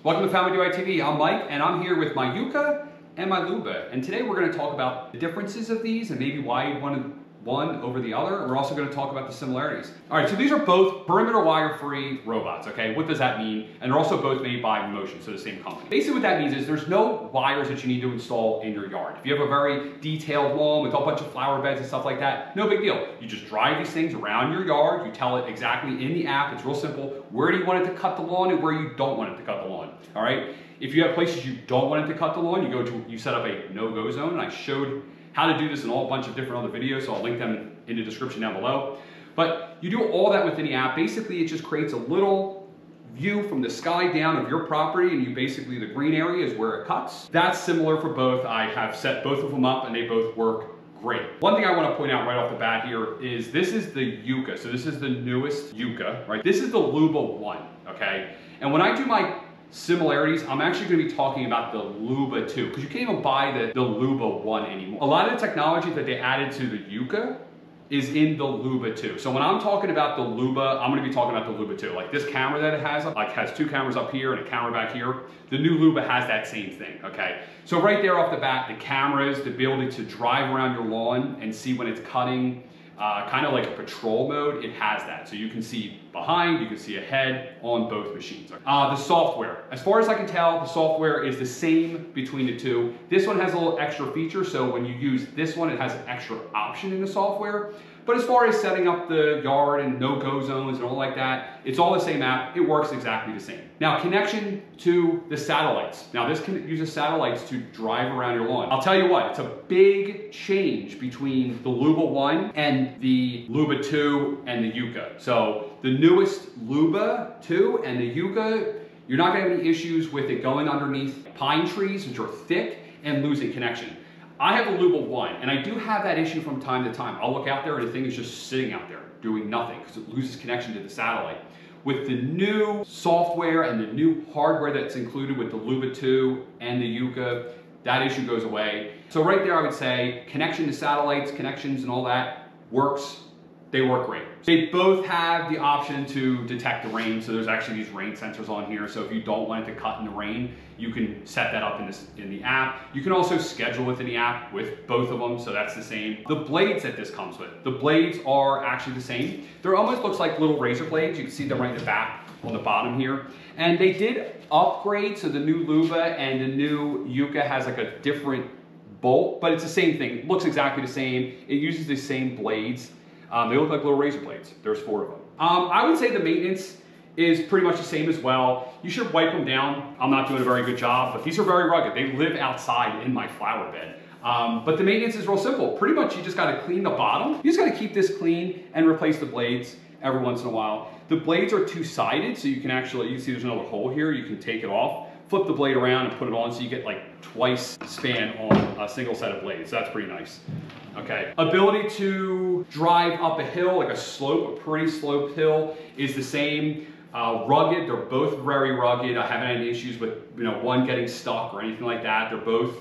Welcome to Family DIY TV. I'm Mike, and I'm here with my Yuka and my Luba. And today we're going to talk about the differences of these and maybe why you wanted one over the other. And we're also going to talk about the similarities. All right, so these are both perimeter wire-free robots, okay? What does that mean? And they're also both made by Mammotion, so the same company. Basically what that means is there's no wires that you need to install in your yard. If you have a very detailed lawn with a bunch of flower beds and stuff like that, no big deal. You just drive these things around your yard. You tell it exactly in the app. It's real simple. Where do you want it to cut the lawn and where you don't want it to cut the lawn, all right? If you have places you don't want it to cut the lawn, you set up a no-go zone, and I showed how to do this in a bunch of different other videos, so I'll link them in the description down below. But you do all that within the app. Basically, it just creates a little view from the sky down of your property, and you basically, the green area is where it cuts. That's similar for both. I have set both of them up, and they both work great. One thing I want to point out right off the bat here is this is the Yuka. So this is the newest Yuka, right? This is the Luba 1, okay? And when I do my similarities, I'm actually going to be talking about the Luba 2, because you can't even buy the Luba 1 anymore. A lot of the technology that they added to the Yuka is in the Luba 2. So when I'm talking about the Luba, I'm going to be talking about the Luba 2. Like this camera that it has, like has two cameras up here and a camera back here. The new Luba has that same thing, okay? So right there off the bat, the cameras, the ability to drive around your lawn and see when it's cutting, kind of like a patrol mode, it has that. So you can see behind, you can see ahead on both machines. The software, as far as I can tell, the software is the same between the two. This one has a little extra feature, so when you use this one, it has an extra option in the software. But as far as setting up the yard and no-go zones and all like that, it's all the same app. It works exactly the same. Now, connection to the satellites. Now, this uses satellites to drive around your lawn. I'll tell you what, it's a big change between the Luba 1 and the Luba 2 and the Yuka. So the newest Luba 2 and the Yuka, you're not gonna have any issues with it going underneath pine trees, which are thick, and losing connection. I have a Luba 1, and I do have that issue from time to time. I'll look out there and the thing is just sitting out there doing nothing because it loses connection to the satellite. With the new software and the new hardware that's included with the Luba 2 and the Yuka, that issue goes away. So right there I would say connection to satellites, connections and all that works. They work great. They both have the option to detect the rain, so there's actually these rain sensors on here, so if you don't want it to cut in the rain, you can set that up in the app. You can also schedule within the app with both of them, so that's the same. The blades that this comes with, the blades are actually the same. They're almost looks like little razor blades. You can see them right in the back on the bottom here. And they did upgrade, so the new Luba and the new Yuka has like a different bolt, but it's the same thing. It looks exactly the same. It uses the same blades. They look like little razor blades. There's 4 of them. I would say the maintenance is pretty much the same as well. You should wipe them down. I'm not doing a very good job, but these are very rugged. They live outside in my flower bed. But the maintenance is real simple. Pretty much you just gotta clean the bottom. You just gotta keep this clean and replace the blades every once in a while. The blades are two-sided, so you can see there's another hole here. You can take it off, flip the blade around and put it on so you get like twice span on a single set of blades. That's pretty nice. Okay. Ability to drive up a hill, like a pretty sloped hill, is the same. Rugged, they're both very rugged. I haven't had any issues with one getting stuck or anything like that. They're both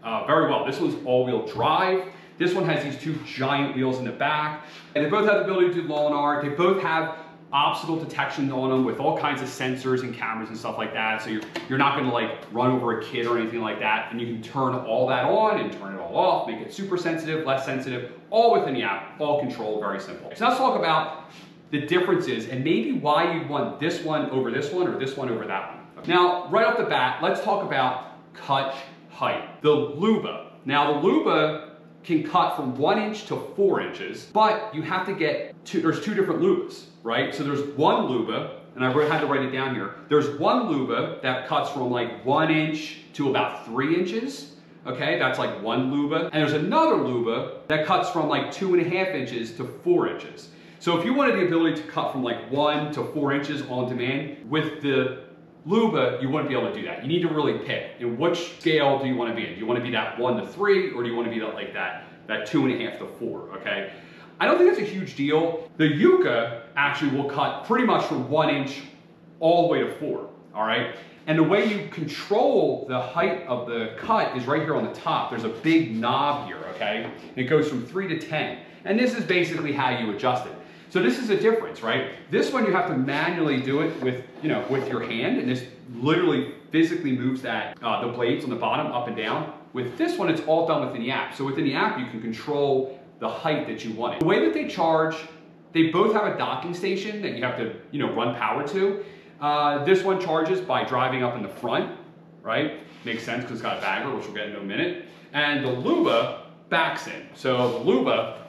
very well. This one's all-wheel drive. This one has these 2 giant wheels in the back. And they both have the ability to do lawn art. They both have obstacle detection on them with all kinds of sensors and cameras and stuff like that. So you're not gonna like run over a kid or anything like that. And you can turn all that on and turn it all off, make it super sensitive, less sensitive, all within the app, all controlled, very simple. So let's talk about the differences and maybe why you'd want this one over this one or this one over that one. Now, right off the bat, let's talk about cut height. The Luba. Now the Luba can cut from 1 inch to 4 inches, but you have to get there's 2 different Lubas, right? So there's one Luba, and I had to write it down here. There's one Luba that cuts from like 1 inch to about 3 inches. Okay, that's like one Luba. And there's another Luba that cuts from like 2.5 inches to 4 inches. So if you wanted the ability to cut from like 1 to 4 inches on demand, with the Luba, you wouldn't be able to do that. You need to really pick. In which scale do you want to be in? Do you want to be that 1 to 3, or do you want to be that like that 2.5 to 4, okay? I don't think that's a huge deal. The Yuka actually will cut pretty much from 1 inch all the way to 4, all right? And the way you control the height of the cut is right here on the top. There's a big knob here, okay? And it goes from 3 to 10. And this is basically how you adjust it. So this is a difference, right? This one you have to manually do it with, with your hand, and this literally physically moves that, the blades on the bottom up and down. With this one, it's all done within the app. So within the app, you can control the height that you want it. The way that they charge, they both have a docking station that you have to, run power to. This one charges by driving up in the front, right? Makes sense because it's got a bagger, which we'll get in a minute. And the Luba backs in. So the Luba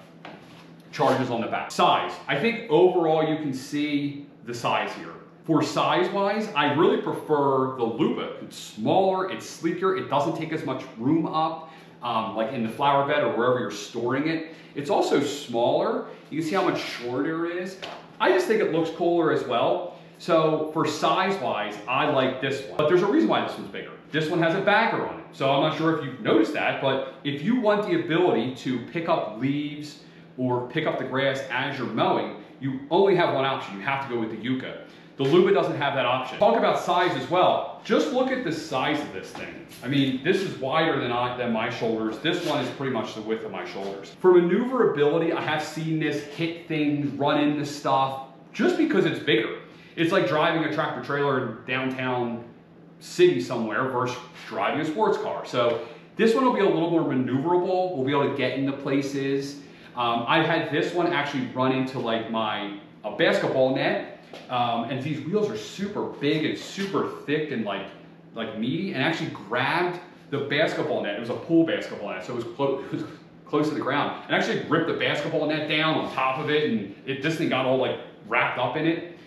charges on the back. Size, I think overall you can see the size here. For size-wise, I really prefer the Luba. It's smaller, it's sleeker, it doesn't take as much room up, like in the flower bed or wherever you're storing it. It's also smaller. You can see how much shorter it is. I just think it looks cooler as well. So for size-wise, I like this one. But there's a reason why this one's bigger. This one has a bagger on it. So I'm not sure if you've noticed that, but if you want the ability to pick up leaves or pick up the grass as you're mowing, you only have one option. You have to go with the Yuka. The Luba doesn't have that option. Talk about size as well. Just look at the size of this thing. I mean, this is wider than my shoulders. This one is pretty much the width of my shoulders. For maneuverability, I have seen this hit things, run into stuff, just because it's bigger. It's like driving a tractor trailer in downtown city somewhere versus driving a sports car. So this one will be a little more maneuverable. We'll be able to get into places. I've had this one actually run into like a basketball net. And these wheels are super big and super thick and like meaty, and actually grabbed the basketball net. It was a pool basketball net, so it was close to the ground, and actually ripped the basketball net down on top of it, and this thing got all like wrapped up in it.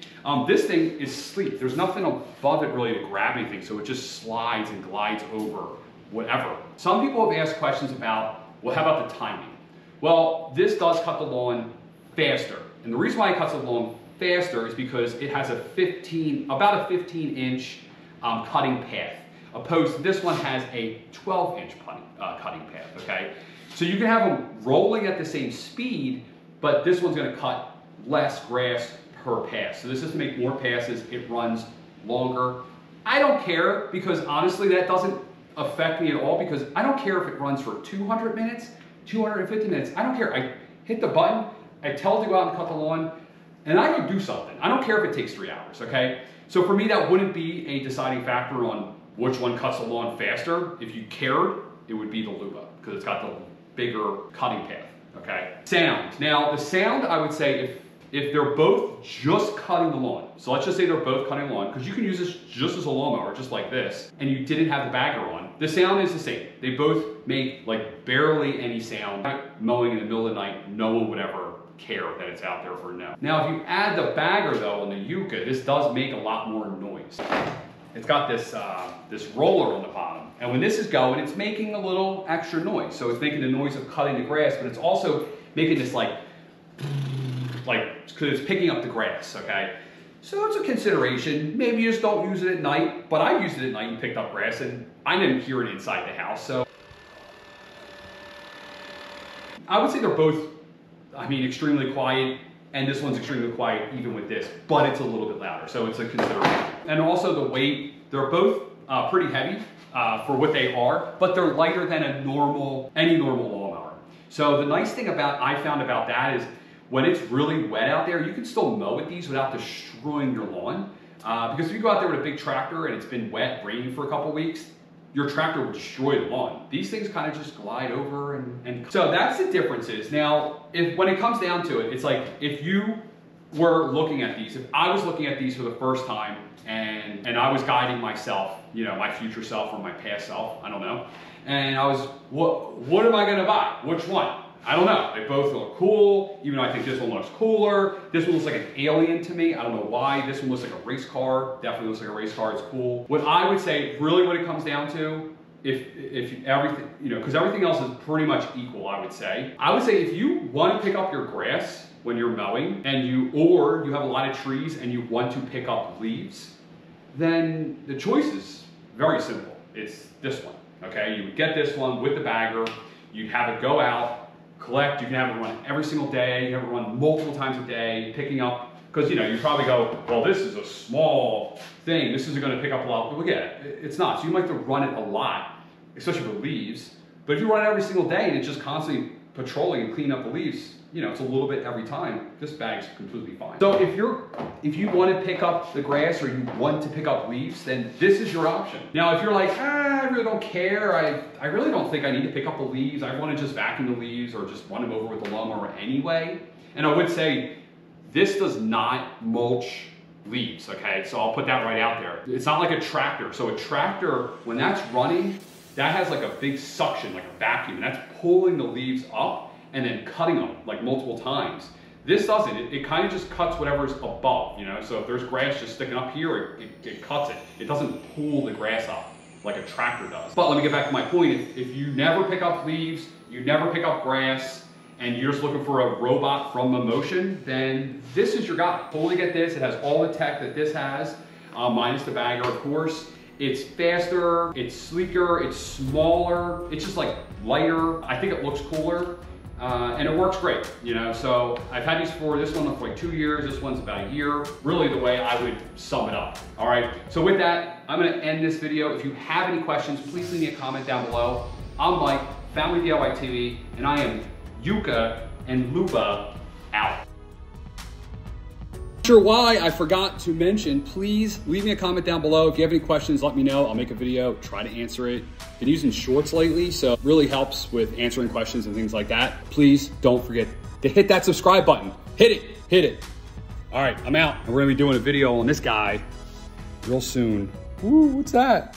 This thing is sleek. There's nothing above it really to grab anything, so it just slides and glides over whatever. Some people have asked questions about, well, how about the timing? Well, this does cut the lawn faster, and the reason why it cuts the lawn faster is because it has about a 15-inch cutting path, opposed to this one has a 12-inch cutting path, okay? So you can have them rolling at the same speed, but this one's gonna cut less grass per pass. So this is to make more passes, it runs longer. I don't care, because honestly that doesn't affect me at all, because I don't care if it runs for 200 minutes, 250 minutes, I don't care. I hit the button, I tell it to go out and cut the lawn, and I go do something. I don't care if it takes 3 hours, okay? So for me, that wouldn't be a deciding factor on which one cuts the lawn faster. If you cared, it would be the Luba, because it's got the bigger cutting path, okay? Sound. Now, the sound, I would say, if they're both just cutting the lawn, so let's just say they're both cutting lawn, because you can use this just as a lawnmower, just like this, and you didn't have the bagger on, the sound is the same. They both make like barely any sound. Mowing in the middle of the night, no one would ever care that it's out there for no. Now, if you add the bagger though on the Yuka, this does make a lot more noise. It's got this this roller on the bottom, and when this is going, it's making a little extra noise. So it's making the noise of cutting the grass, but it's also making this like because it's picking up the grass, okay? So it's a consideration. Maybe you just don't use it at night, but I used it at night and picked up grass, and I didn't hear it inside the house. So I would say they're both, I mean, extremely quiet, and this one's extremely quiet even with this, but it's a little bit louder, so it's a consideration. And also the weight, they're both pretty heavy for what they are, but they're lighter than any normal lawnmower. So the nice thing I found about that is when it's really wet out there, you can still mow with these without destroying your lawn. Because if you go out there with a big tractor and it's been wet, raining for a couple weeks, your tractor will destroy the lawn. These things kind of just glide over and so that's the differences. Now, when it comes down to it, it's like if you were looking at these, if I was looking at these for the first time and I was guiding myself, my future self or my past self, I don't know, and I was, what am I gonna buy? Which one? I don't know. They both look cool, even though I think this one looks cooler. This one looks like an alien to me. I don't know why. This one looks like a race car. Definitely looks like a race car. It's cool. What I would say, really what it comes down to, if everything, because everything else is pretty much equal, I would say. I would say if you want to pick up your grass when you're mowing, or you have a lot of trees and you want to pick up leaves, then the choice is very simple. It's this one, okay? You would get this one with the bagger. You'd have it go out, collect. You can have it run every single day. You can have it run multiple times a day, picking up, because you probably go, well, this is a small thing. This isn't going to pick up a lot. But yeah, it's not. So you might have to run it a lot, especially for leaves. But if you run it every single day and it's just constantly patrolling and cleaning up the leaves, you know, it's a little bit every time, this bag's completely fine. So if you want to pick up the grass or you want to pick up leaves, then this is your option. Now, if you're like, I really don't care, I really don't think I need to pick up the leaves, I want to just vacuum the leaves or just run them over with the lawnmower anyway. And I would say, this does not mulch leaves, okay? So I'll put that right out there. It's not like a tractor. So a tractor, when that's running, that has like a big suction, like a vacuum, and that's pulling the leaves up and then cutting them like multiple times. This doesn't, it kind of just cuts whatever's above, you know? So if there's grass just sticking up here, it cuts it. It doesn't pull the grass up like a tractor does. But let me get back to my point. If you never pick up leaves, you never pick up grass, and you're just looking for a robot from Mammotion, then this is your guy. Totally get this. It has all the tech that this has, minus the bagger, of course. It's faster, it's sleeker, it's smaller, it's just like lighter. I think it looks cooler, and it works great, you know? So I've had these for, this one for like 2 years, this one's about a year. Really the way I would sum it up, all right? So with that, I'm gonna end this video. If you have any questions, please leave me a comment down below. I'm Mike, Family DIY TV, and I am Yuka and Luba out. Not sure why I forgot to mention, please leave me a comment down below. If you have any questions, let me know. I'll make a video, try to answer it. Been using shorts lately, so it really helps with answering questions and things like that. Please don't forget to hit that subscribe button. Hit it, hit it. All right, I'm out. And we're gonna be doing a video on this guy real soon. Ooh, what's that?